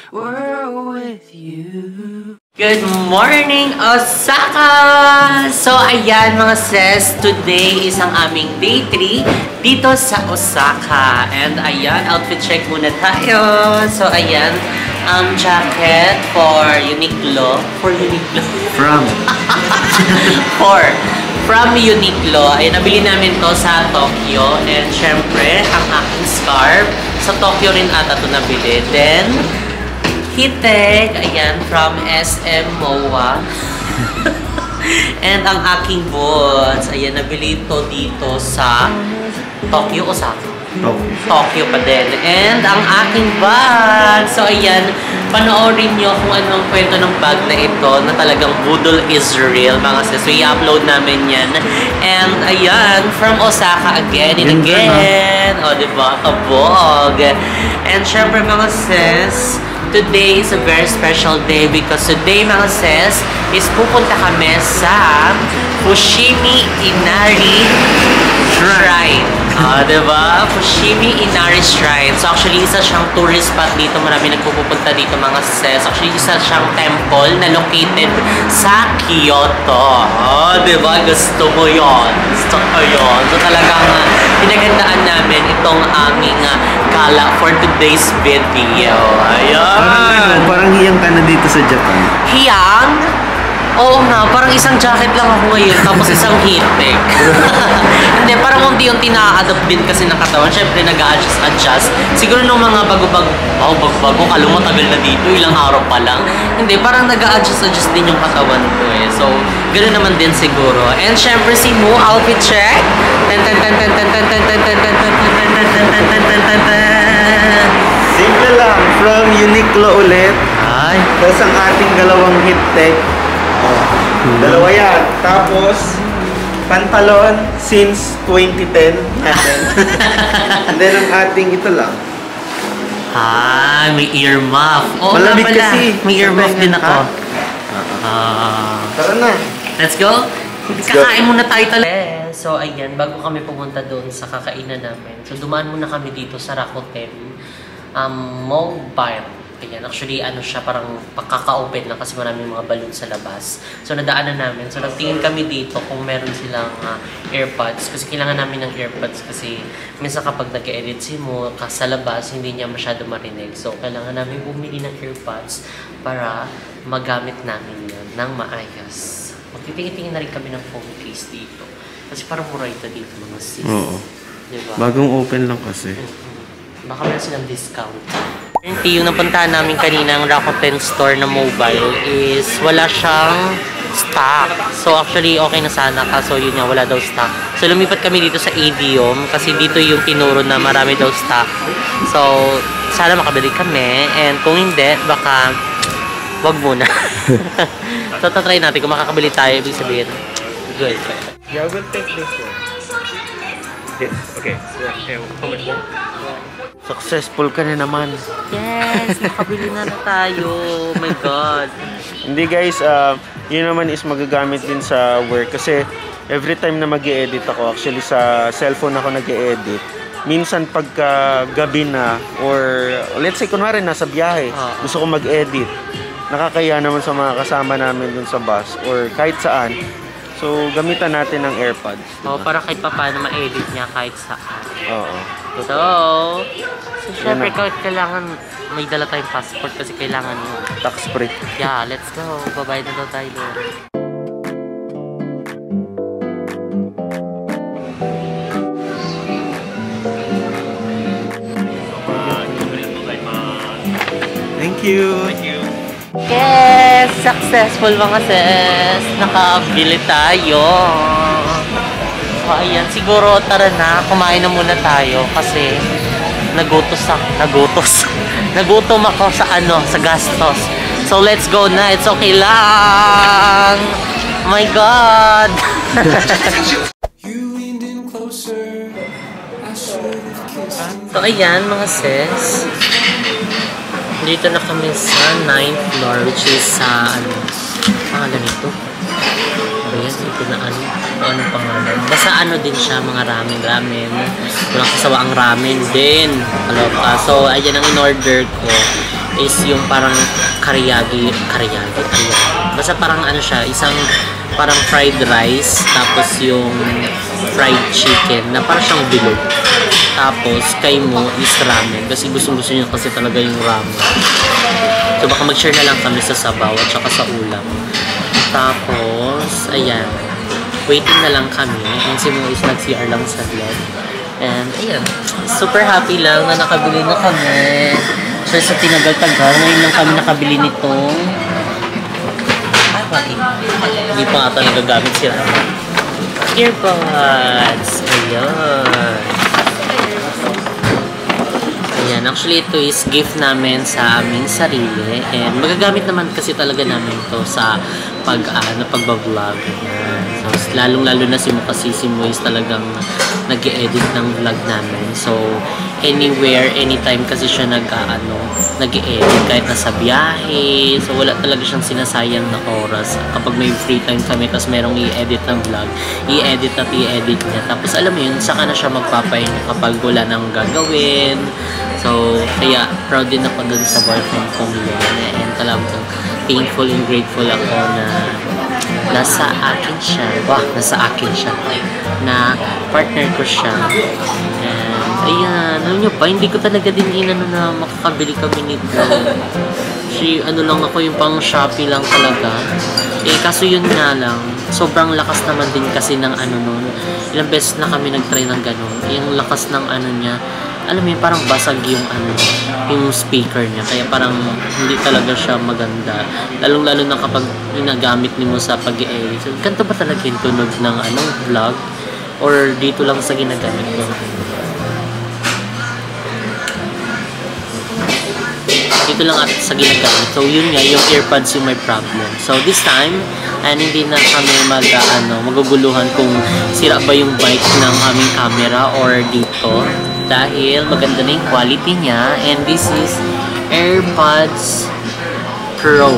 were with you. Good morning, Osaka! So, ayan mga sis, today is ang aming day 3 dito sa Osaka. And ayan, outfit check muna tayo. So, ayan, ang jacket for Uniqlo. From Uniqlo. Ay, nabili namin to sa Tokyo. And syempre, ang aking scarf. Sa Tokyo rin ata to nabili. Then, Hitek, ayan, from SM MOA. And ang aking boots, ayan, nabili to dito sa Tokyo, Osaka. Tokyo pa din. And ang aking bag. So, ayan, panoorin nyo kung anong kwento ng bag na ito na talagang budol is real, mga sis. So, i-upload namin yan. And, ayan, from Osaka again and again. O, diba? Kabog. And, syempre, mga sis, today is a very special day because today, mga sis, is pupunta kami sa Fushimi Inari Shrine. Diba? Fushimi Inari Shrine. So, actually, isa siyang tourist spot dito. Marami nagpupunta dito, mga sis. Actually, isa siyang temple na located sa Kyoto. Diba? Gusto mo yun. Gusto ko yun. So, talagang pinagandaan namin itong aming gala for today's video. Ayan. Parang hiyang ka na dito sa Japan. Hiyang? Oo nga, parang isang jacket lang ako ngayon, tapos isang hitek. Hindi, parang unti-unti na-adapt din kasi ng katawan. Siyempre, nag-adjust. Siguro nung mga bago-bago, alam mo, tagal na dito, ilang araw pa lang. Hindi, parang nag-adjust din yung katawan ko eh. So, ganoon naman din siguro. And siyempre, si Mu, outfit check. Simple lang, from Uniqlo ulit. Ay. Tapos ang ating dalawang Hitek. Dalawa yan. Tapos, pantalon since 2010 natin. And then ang ating ito lang. May ear muff. Oo Malamig nga pala. kasi. May ear muff din ako. Tara na. Let's go. Let's go. Kakain muna tayo talaga. So, ayan, bago kami pumunta doon sa kakainan namin. So, dumaan muna kami dito sa Rakuten Mobile. Ayan, actually, ano siya, parang pakaka-open lang kasi maraming mga balloon sa labas. So, nadaanan namin. So, nagtingin kami dito kung meron silang AirPods. Kasi kailangan namin ng AirPods kasi minsan kapag nag-edit si Mo sa labas, hindi niya masyado marinig. So, kailangan namin bumili ng AirPods para magamit namin yun ng maayos. Magtitingin-tingin na rin kami ng phone case dito. Kasi parang mura ito dito, mga sis. Oo. Diba? Bagong open lang kasi. Baka meron silang discount. Yung napuntahan namin kanina ang Rakuten store na mobile is wala siyang stock. So actually okay na sana kaso yun nga wala daw stock. So lumipat kami dito sa Adium kasi dito yung tinuro na marami daw stock. So sana makabili kami and kung hindi baka wag muna. So tatry natin kung makakabili tayo ibig sabihin good. Yeah, I will take this one. Yes, okay. Yeah, how much more? Successful ka na naman. Yes! Nakabili na tayo. Oh my God. Hindi guys, yun naman is magagamit din sa work kasi every time na mag-e-edit ako, actually sa cellphone ako nag-e-edit. Minsan pagka gabi na or let's say kunwari nasa biyahe, gusto ko mag-edit. Nakakaya naman sa mga kasama namin dun sa bus or kahit saan. So gamitan natin ng AirPods. Diba? Para kahit pa paano ma-edit niya kahit saan. Oo. So syempre kailangan may dala tayong passport kasi kailangan yun. Tax free. Yeah, let's go. Babayad na daw tayo doon. Thank you. Yes! Successful mga sis! Nakabili tayo. So ayan, siguro tara na, kumain na muna tayo kasi nagutom ako sa sa gastos. So let's go na, it's okay lang. Oh my God. So ayan mga sis, dito na kami sa 9th floor which is sa pangalan nito. Ayan, ito na anong pangalan. Basta din siya, mga ramen. Walang kasawa ang ramen din. Kaloka. So, ayan ang in-order ko is yung parang karyagi. Basta parang ano siya, isang parang fried rice, tapos yung fried chicken na parang siyang bilog. Tapos kay mo is ramen kasi gusto niya kasi talaga yung ramen. So baka mag-share na lang kami sa sabaw at saka sa ulam. Tapos, ayan. Waiting na lang kami. And si Mo is nag-CR lang sa vlog. And, ayan. Super happy lang na nakabili na kami. So, sa tinagal-tagal, ngayon lang kami nakabili nito. Hindi pa ata nagagamit sila. Earbuds. Ayan. Ayan. Actually, ito is gift namin sa aming sarili. And magagamit naman kasi talaga namin ito sa pag-vlog. So, lalong-lalo na si Mo kasi si Mo is talagang nag-e-edit ng vlog namin. So, anywhere, anytime kasi siya nag-e-edit kahit nasa biyahe. So, wala talaga siyang sinasayang na oras. Kapag may free time kami, tapos merong i-edit ng vlog, i-edit at i-edit niya. Tapos, alam mo yun, saka na siya magpapahinga kapag wala nang gagawin. So, kaya proud din ako dun sa boyfriend kong yun. And talagang thankful and grateful ako na nasa akin siya. Wow, nasa akin siya. Na partner ko siya. And, ayan, alam nyo pa, hindi ko talaga din inano na makakabili kami nito. Ano lang ako, yung pang Shopee lang talaga. Eh, kaso yun nga lang, sobrang lakas naman din kasi ng ano nun. Ilang beses na kami nag-try ng ganun. Yung lakas ng ano niya, alam mo yun, parang basag yung ano, yung speaker niya. Kaya parang hindi talaga siya maganda. Lalong-lalo na kapag ginagamit ni mo sa pag-i-edit. So, ganito ba talaga yung tunog ng anong vlog? Or dito lang sa ginagamit ko? Dito lang at sa ginagamit. So, yun nga, yung earbuds yung may problem. So, this time, hindi na kami maguguluhan kung sira ba yung mic ng aming camera or dito. Dahil maganda na yung quality niya. And this is AirPods Pro.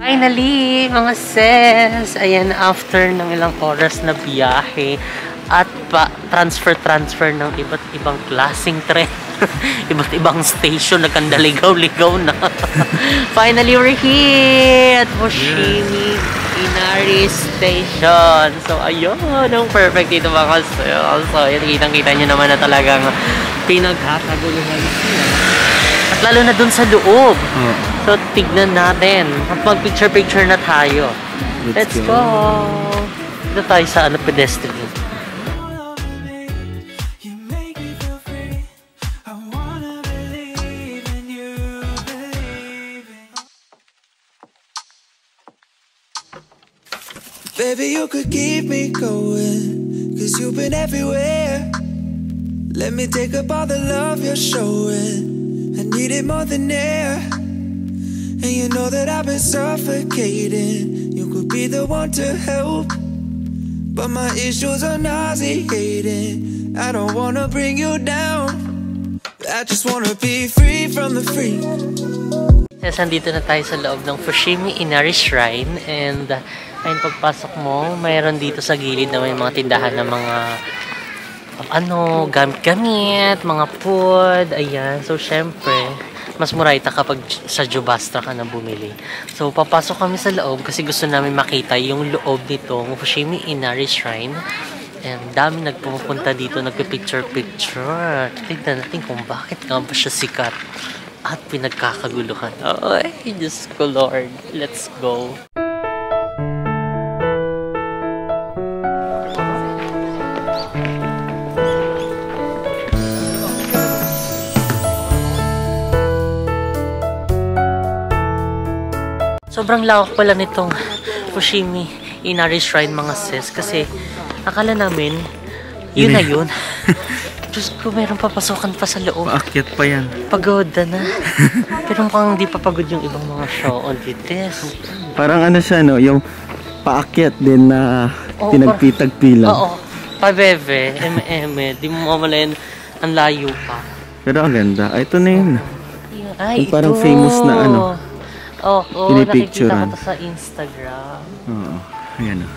Finally, mga sis! Ayan, after ng ilang oras na biyahe at transfer ng iba't ibang klaseng tren. Iba't ibang station, nagkandaligaw-ligaw na. Finally, we're here at Fushimi Inari Station. So, ayun, ang perfect dito mga sis. So, ayan, kitang-kita nyo naman na talagang pinagkakaguluhan sila. At lalo na dun sa loob. So, tignan natin. Mag-picture-picture na tayo. Let's go! Dito tayo sa pedestrian. Baby, you could keep me going, 'cause you've been everywhere. Let me take up all the love you're showing. I need it more than air. And you know that I've been suffocating. You could be the one to help, but my issues are nauseating. I don't wanna bring you down. I just wanna be free from the freak. Yes, andito na tayo sa loob ng Fushimi Inari Shrine. And ayun, pagpasok mo, mayroon dito sa gilid na may mga tindahan ng mga gamit-gamit, mga food. Ayan, so syempre mas murayta kapag sa Jubastra ka na bumili. So, papasok kami sa loob kasi gusto namin makita yung loob nito, Fushimi Inari Shrine. And dami nagpupunta dito, nagpipicture-picture. Tignan natin kung bakit nga ba siya sikat at pinagkakaguluhan. Ay, Diyos ko Lord. Let's go. Sobrang lawak pala nitong Fushimi Inari Shrine mga sis. Kasi akala namin, yun na yun. Diyos ko, meron papasokan pa sa loob. Paakyat pa yan. Pagoda na. Pero mukhang hindi pa pagod yung ibang mga show on this. Parang ano siya, no? Yung paakyat din na pinagpitagpilang. Oo. Pabebe, eme, di mo mamalayan ang layo pa. Pero ang ganda. Ay, ito na yun. Ay, yung parang ito. famous na ano. Oo, nakikita ko to sa Instagram. Oo. Ayan o.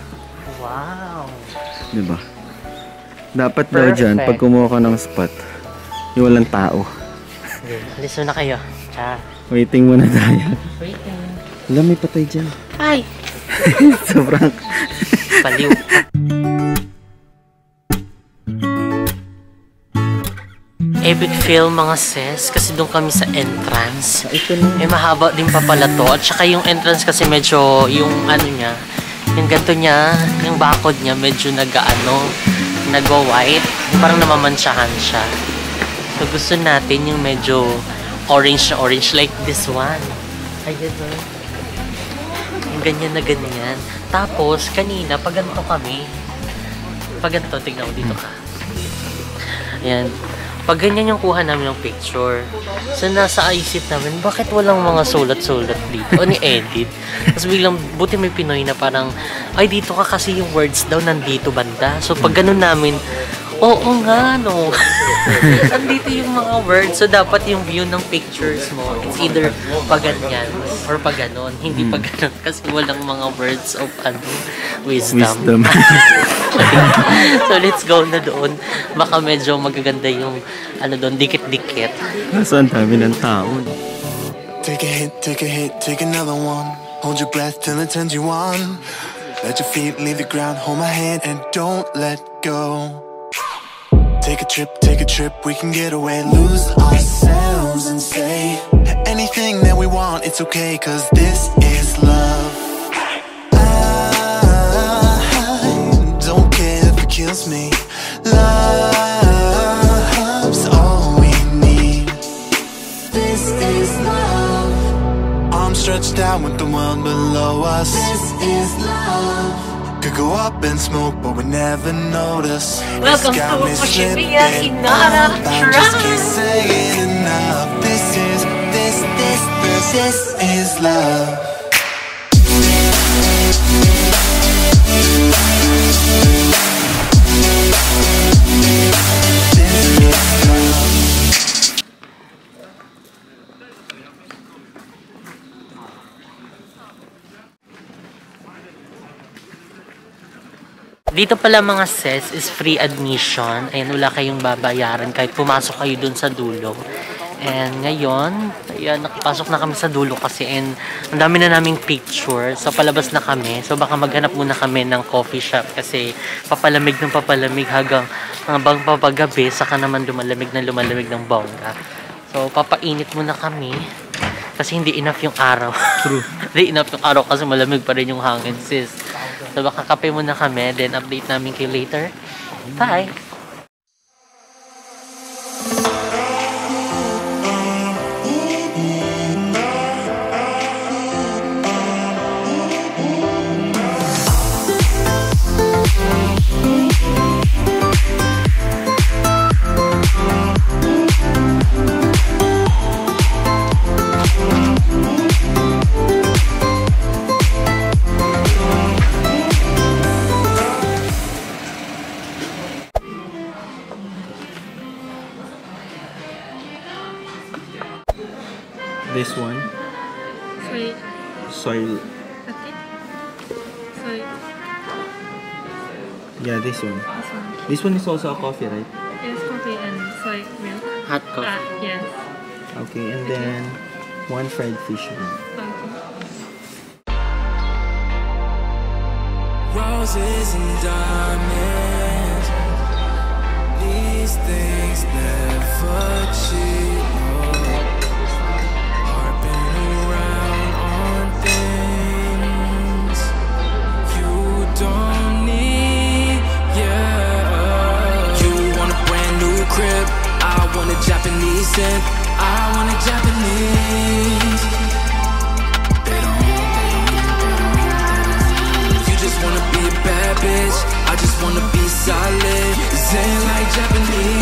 Wow. Diba? Dapat daw dyan, pag kumuha ka ng spot, yung walang tao. Alis na kayo. Waiting muna tayo. Waiting. Alam, may patay dyan. Ay! Sobrang Paliw. Epic feel mga sis, kasi doon kami sa entrance. ito na. Mahaba din pa pala to. At saka yung entrance kasi medyo, yung ano niya, yung ganto niya, yung bakod niya, medyo nagwa-white. Parang namamansyahan siya. So gusto natin yung medyo orange na orange, like this one. Ayan o. Yung ganyan na ganyan. Tapos, kanina, pag ganito kami, pag ganito, tignan mo dito ka. Ayan. Pag ganyan yung kuha namin ng picture, so nasa isip namin, bakit walang mga sulat-sulat dito? O ni-edit. Tapos biglang, buti may Pinoy na parang, ay dito ka kasi yung words daw nandito banda. So pag ganun namin, oo nga no. Nandito yung mga words. So dapat yung view ng pictures mo, it's either pag ganyan or pag ganon. Hindi pag ganon kasi walang mga words of wisdom. So let's go na doon. Baka medyo magaganda yung doon, dikit-dikit. Nasa ang dami ng tao. Take a hit, take a hit, take another one. Hold your breath till it turns you on. Let your feet leave the ground, hold my hand and don't let go. Take a trip, we can get away, lose ourselves and say anything that we want, it's okay, cause this is love. I don't care if it kills me. Love's all we need. This is love. I'm stretched out with the world below us. This is love. Could go up in smoke, but we never notice. Welcome to Fushimi Inari I just can't say it enough. This is love. Dito pala mga sis is free admission. Ayan, wala kayong babayaran kahit pumasok kayo dun sa dulo. And ngayon, ayan, nakapasok na kami sa dulo kasi and ang dami na naming picture. So palabas na kami. So baka maghanap muna kami ng coffee shop kasi papalamig ng papalamig hanggang papagabi. Saka naman lumalamig ng bongga. So papainit muna kami kasi hindi enough yung araw. True. Hindi enough yung araw kasi malamig pa rin yung hangin sis. So baka kape muna kami, then update namin kayo later. Bye! This one. Soy. Soy. Yeah, this one. This one. This one is also a coffee, right? Yes, coffee and soy milk. Hot coffee. Yes. Okay, and then one fried fish. Okay. Roses and diamonds, these things never cheap. Harping around on things you don't need, yeah. You want a brand new crib, I want a Japanese scent, I want a Japanese. They don't dancing like Japanese.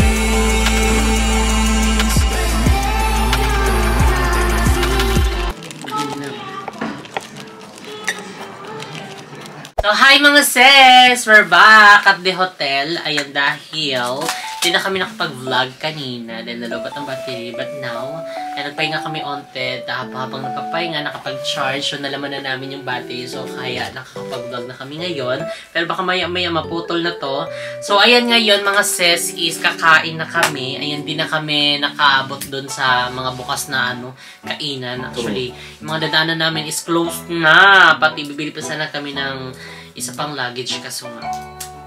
So, hi mga sis! We're back at the hotel. Ayan, dahil hindi na kami nakapag-vlog kanina dahil nalobat ang battery. But now, ay nagpahinga kami onted. Habang nagpapahinga, nakapag-charge. So, nalaman na namin yung battery. So, kaya nakakapag-vlog na kami ngayon. Pero baka maya-maya maputol na to. So, ayan ngayon mga sis is kakain na kami. Ayan, di na kami nakaabot dun sa mga bukas na kainan. Actually, yung mga dadaanan namin is closed na. Pati bibili pa sana kami ng isa pang luggage kaso nga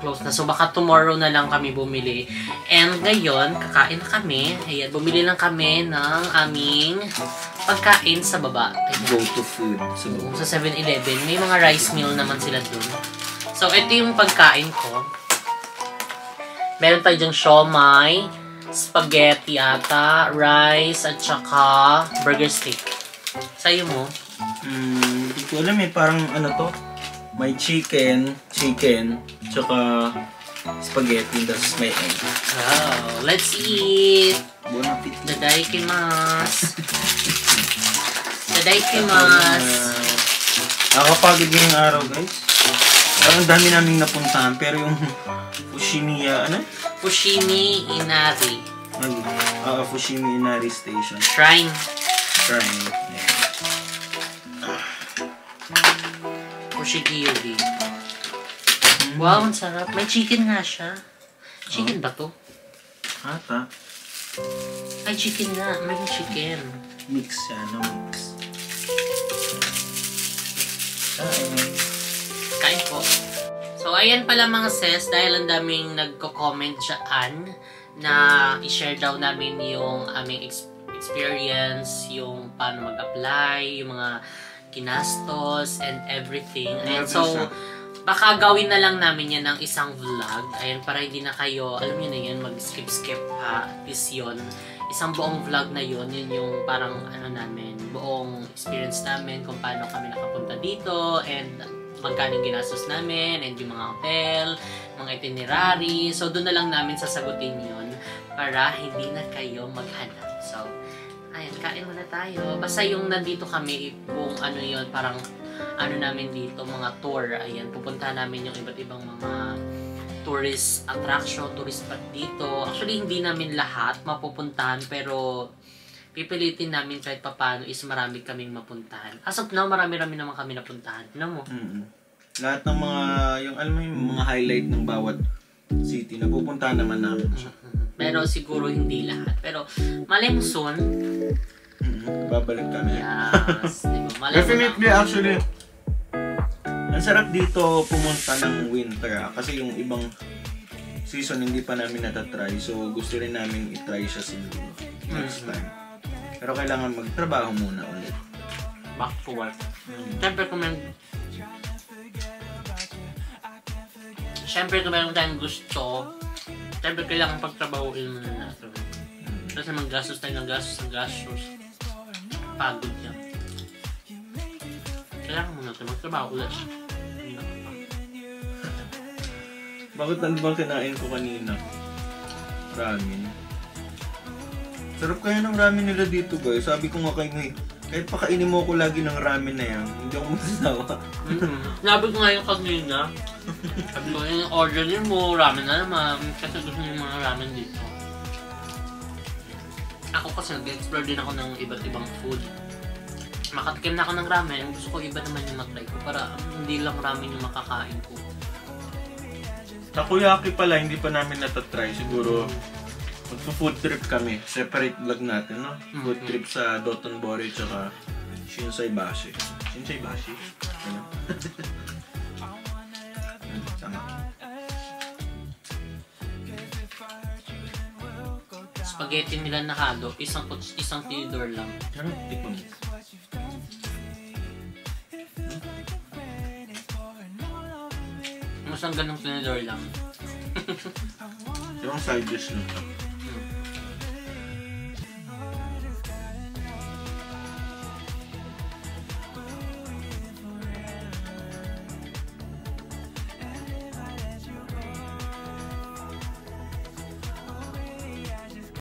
close na. So, baka tomorrow na lang kami bumili. And ngayon, kakain na kami. Ayan, bumili lang kami ng aming pagkain sa baba. Go to food. Sa 7-Eleven. May mga rice meal naman sila dun. So, ito yung pagkain ko. Meron tayo dyang siomai, spaghetti ata, rice, at saka burger steak. Sa'yo mo? Hindi ko alam parang to? May chicken, tsaka spaghetti, that's my egg. Oh, let's eat! Bon appetit! Tadaikimasu! Tadaikimasu! Nakakapagod yung araw, guys. Parang dami naming napuntahan, pero yung Fushimiya, Fushimi Inari. Fushimi Inari Station. Shrine. Yeah. Fushigiri. Wow, ang sarap. May chicken nga siya. Chicken ba to? Ata. Ay, chicken nga. May chicken. Mix siya, mix. Kain po. So, ayan pala mga sis, dahil ang daming nagko-comment dyan na i-share daw namin yung aming experience, yung paano mag-apply, yung mga kinastos, and everything. Ayan, so, baka gawin na lang namin yan ng isang vlog. Ayan, para hindi na kayo, alam nyo na yan, mag-skip ha. At least yun. Isang buong vlog na yun, yun yung parang namin, buong experience namin kung paano kami nakapunta dito, and magkano ginastos namin, and yung mga hotel, mga itinerary. So, doon na lang namin sasagutin yun para hindi na kayo maghanap. So, ayan, kain muna tayo. Basta yung nandito kami, kung yun, parang namin dito, mga tour. Ayan, pupunta namin yung iba't ibang mga tourist attraction, tourist spot dito. Actually, hindi namin lahat mapupuntahan, pero pipilitin namin kahit papaano is marami kaming mapuntahan. As of now, marami-rami naman kami napuntahan. Tignan mo. Lahat ng mga, yung mga highlight ng bawat city, napupuntahan naman namin siya. Pero siguro hindi lahat. Pero malay mo soon. Babalik kami. Yes. Diba? Definitely, actually, ang sarap dito pumunta ng winter. Kasi yung ibang season hindi pa namin natatry. So, gusto rin namin itry siya siguro next time. Pero kailangan magtrabaho muna ulit. Back to work. Siyempre kung meron tayong gusto, siyempre kailangan pagtrabahuin mo na natin. Kasi mag-gastos tayo ng gastos. Pagod niya. Kailangan mo natin magtrabaho ulit. Bakit bang kinain ko kanina? Ramen. Sarap kaya ng ramen nila dito, guys. Sabi ko nga kay Ngay, kahit pakainin mo ako lagi ng ramen na yan, hindi ako masasawa. Sabi ko nga yung kanina. Sabi ko yung order niyo mo, ramen na naman. Kasi gusto niyo yung mga ramen dito. Ako kasi nag-explore din ako ng iba't ibang food. Makatikim na ako ng ramen. Gusto ko iba naman yung matry ko para hindi lang ramen yung makakain ko. Takoyaki pala, hindi pa namin natatry. Siguro, magpo-food trip kami. Separate vlog natin, no? Food trip sa Dotonbori tsaka Shinsaibashi. Shinsaibashi? Ano? Sama. Spaghetti nila na halo, isang tinidor lang. Ano? Tikman mo. Mas ang ganong tinidor lang. Yung side dish lang.